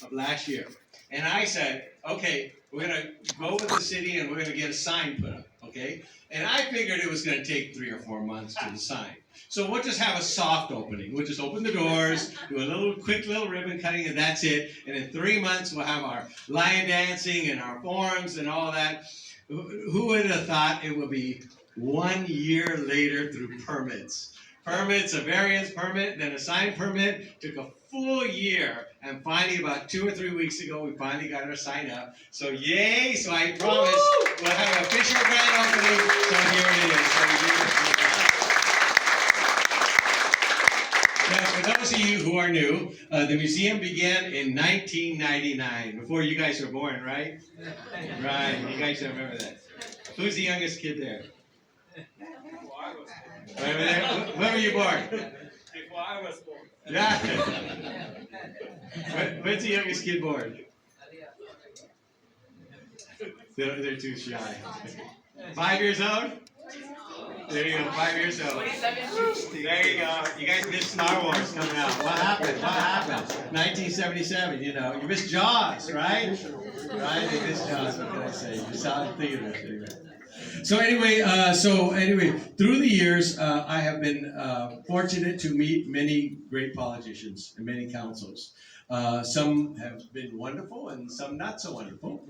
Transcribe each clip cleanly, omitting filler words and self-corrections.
of last year. And I said, okay, we're going to go with the city and we're going to get a sign put up, okay? And I figured it was going to take 3 or 4 months to the sign. So we'll just have a soft opening. We'll just open the doors, do a quick little ribbon cutting, and that's it. And in 3 months, we'll have our lion dancing and our forums and all that. Who would have thought it would be 1 year later through permits? Permits, a variance permit, then a sign permit, took a full year, and finally about 2 or 3 weeks ago, we finally got our sign up. So yay, so I promise we'll have an official grand opening, so here it is. Now, for those of you who are new, the museum began in 1999, before you guys were born, right? Right, you guys don't remember that. Who's the youngest kid there? When were you born? Before I was born. Yeah. When's the youngest kid born? They're too shy. 5 years old? There you go, 5 years old. There you go. You guys missed Star Wars coming out. What happened? What happened? 1977, you know. You missed Jaws, right? Right? You missed Jaws, what can I say? You saw the theater. So anyway, through the years, I have been fortunate to meet many great politicians and many councils. Some have been wonderful and some not so wonderful.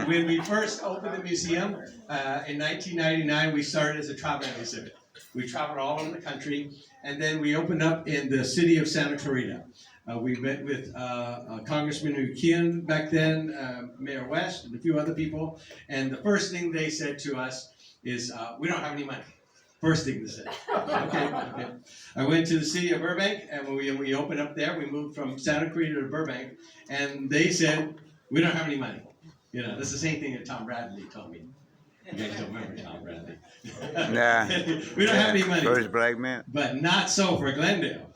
When we first opened the museum in 1999, we started as a traveling exhibit. We traveled all over the country, and then we opened up in the city of Santa Clarita. We met with Congressman Ukian back then, Mayor West, and a few other people. And the first thing they said to us is, we don't have any money. First thing they said. Okay. I went to the city of Burbank, and when we opened up there, we moved from Santa Clarita to Burbank, and they said, we don't have any money. You know, that's the same thing that Tom Bradley told me. You guys don't remember Tom Bradley. Nah. We don't have any money. First black man. But not so for Glendale.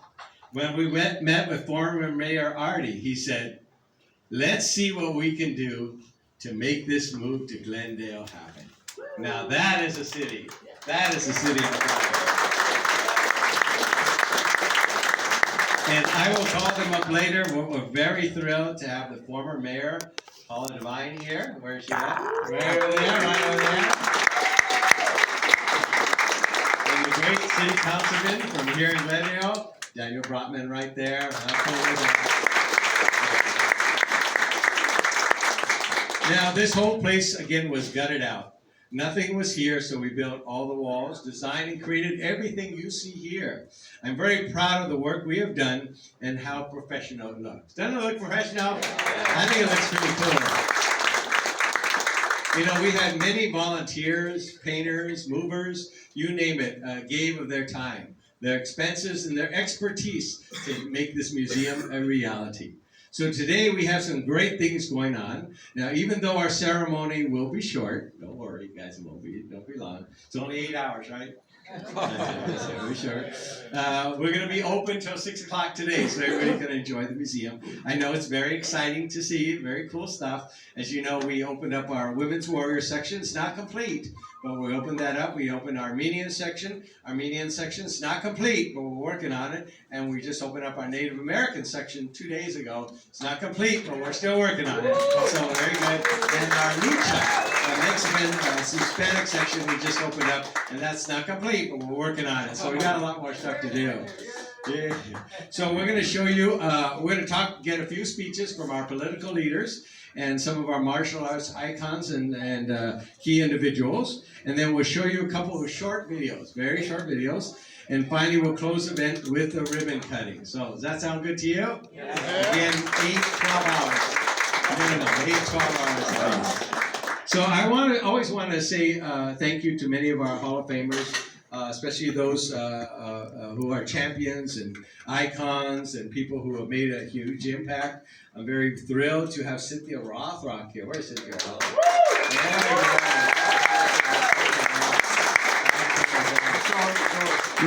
When we met with former Mayor Artie, he said, let's see what we can do to make this move to Glendale happen. Now that is a city. That is a city of pride. And I will call them up later. We're very thrilled to have the former mayor, Paula Devine, here. Where is she at? Right over there, right over there. And the great city councilman from here in Glendale, Daniel Brotman right there. Now, this whole place, again, was gutted out. Nothing was here, so we built all the walls, designed and created everything you see here. I'm very proud of the work we have done and how professional it looks. Doesn't it look professional? I think it looks pretty cool. You know, we had many volunteers, painters, movers, you name it, gave of their time, their expenses, and their expertise to make this museum a reality. So today we have some great things going on. Now, even though our ceremony will be short, don't worry, guys, it won't be long. It's only 8 hours, right? That's it, we're short. We're going to be open till 6 o'clock today, so everybody can enjoy the museum. I know it's very exciting to see, very cool stuff. As you know, we opened up our Women's Warrior section. It's not complete, but we opened that up. We opened our Armenian section. Armenian section is not complete, but we're working on it. And we just opened up our Native American section 2 days ago. It's not complete, but we're still working on it. So very good. And our Lucha, our Mexican, Hispanic section, we just opened up, and that's not complete, but we're working on it. So we got a lot more stuff to do. Yeah. So we're going to show you, we're going to get a few speeches from our political leaders and some of our martial arts icons and key individuals. And then we'll show you a couple of short videos, very short videos. And finally, we'll close the event with the ribbon cutting. So does that sound good to you? Yeah. Again, 8-12 hours. Minimum, 8-12 hours. So I always want to say thank you to many of our Hall of Famers, especially those who are champions and icons and people who have made a huge impact. I'm very thrilled to have Cynthia Rothrock here. Where's Cynthia Rothrock?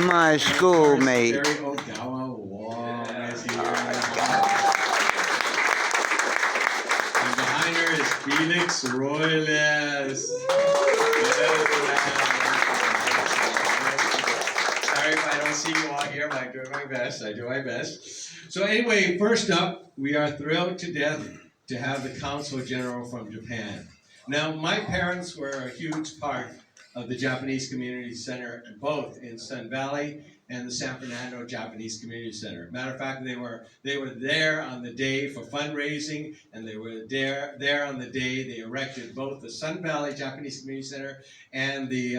My schoolmate. Barry Ogawa Wong is here. And behind her is Felix Royles. Sorry if I don't see you all here, but I do my best. So anyway, first up, we are thrilled to death to have the Consul General from Japan. Now, my parents were a huge part of the Japanese Community Center, both in Sun Valley and the San Fernando Japanese Community Center. Matter of fact, they were there on the day for fundraising, and they were there on the day they erected both the Sun Valley Japanese Community Center and the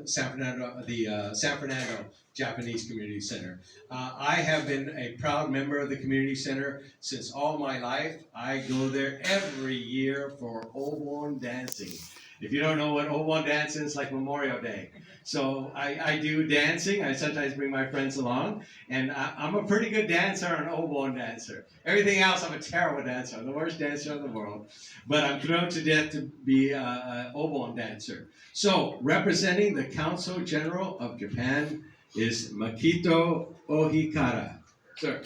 San Fernando Japanese Community Center. I have been a proud member of the Community Center since all my life. I go there every year for Obon dancing. If you don't know what Obon dancing is, like Memorial Day. So I do dancing. I sometimes bring my friends along. And I'm a pretty good dancer, an Obon dancer. Everything else, I'm a terrible dancer. I'm the worst dancer in the world. But I'm thrilled to death to be an Obon dancer. So representing the Consul General of Japan is Makito Ohikara. Sir.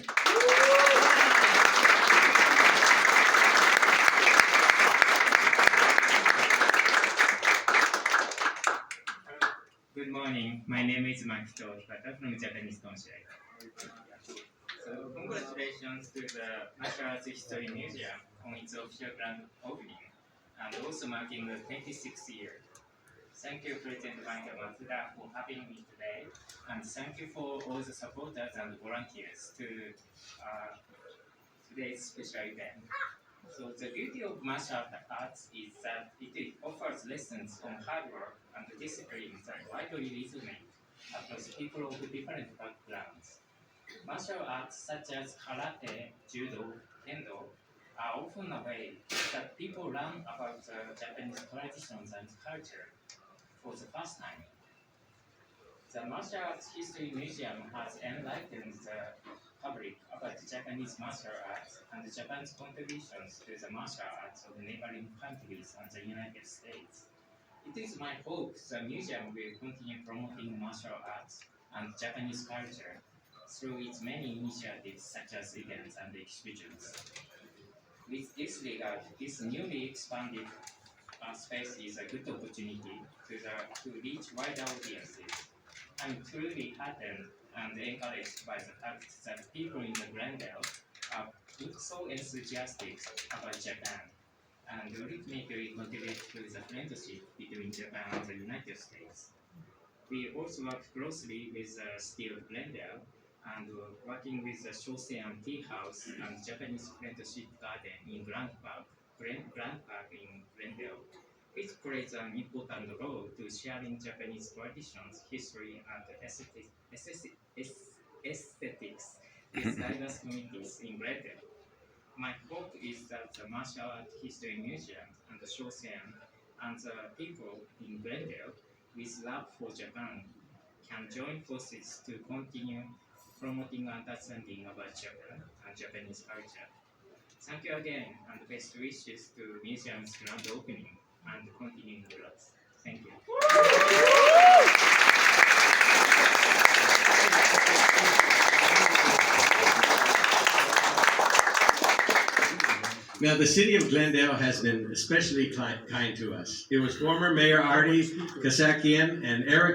Good morning. My name is Makito Ohikara from Japanese Consulate. So congratulations to the Martial Arts History Museum on its official grand opening and also marking the 26th year. Thank you, President Banker Matsuda, for having me today, and thank you for all the supporters and volunteers to today's special event. So the beauty of martial arts is that it offers lessons on hard work and discipline that widely resonate across people of different backgrounds. Martial arts such as karate, judo, kendo are often a way that people learn about Japanese traditions and culture for the first time. The Martial Arts History Museum has enlightened the public about Japanese martial arts and Japan's contributions to the martial arts of neighboring countries and the United States. It is my hope the museum will continue promoting martial arts and Japanese culture through its many initiatives such as events and exhibitions. With this regard, this newly expanded space is a good opportunity to reach wider audiences. I'm truly heartened and encouraged by the fact that people in the Glendale are so enthusiastic about Japan and ultimately contribute to the friendship between Japan and the United States. We also work closely with Steel Glendale and working with the Shosean Tea House and Japanese Friendship Garden in Grand Park in Glendale, which plays an important role to sharing Japanese traditions, history, and aesthetics with diverse communities in Glendale. My hope is that the Martial Art History Museum and the Shosean and the people in Glendale with love for Japan can join forces to continue promoting understanding about Japan and Japanese culture. Thank you again, and best wishes to museum's grand opening and continuing growth. Thank you. Now, the city of Glendale has been especially kind to us. It was former Mayor Artie Kasakian and Eric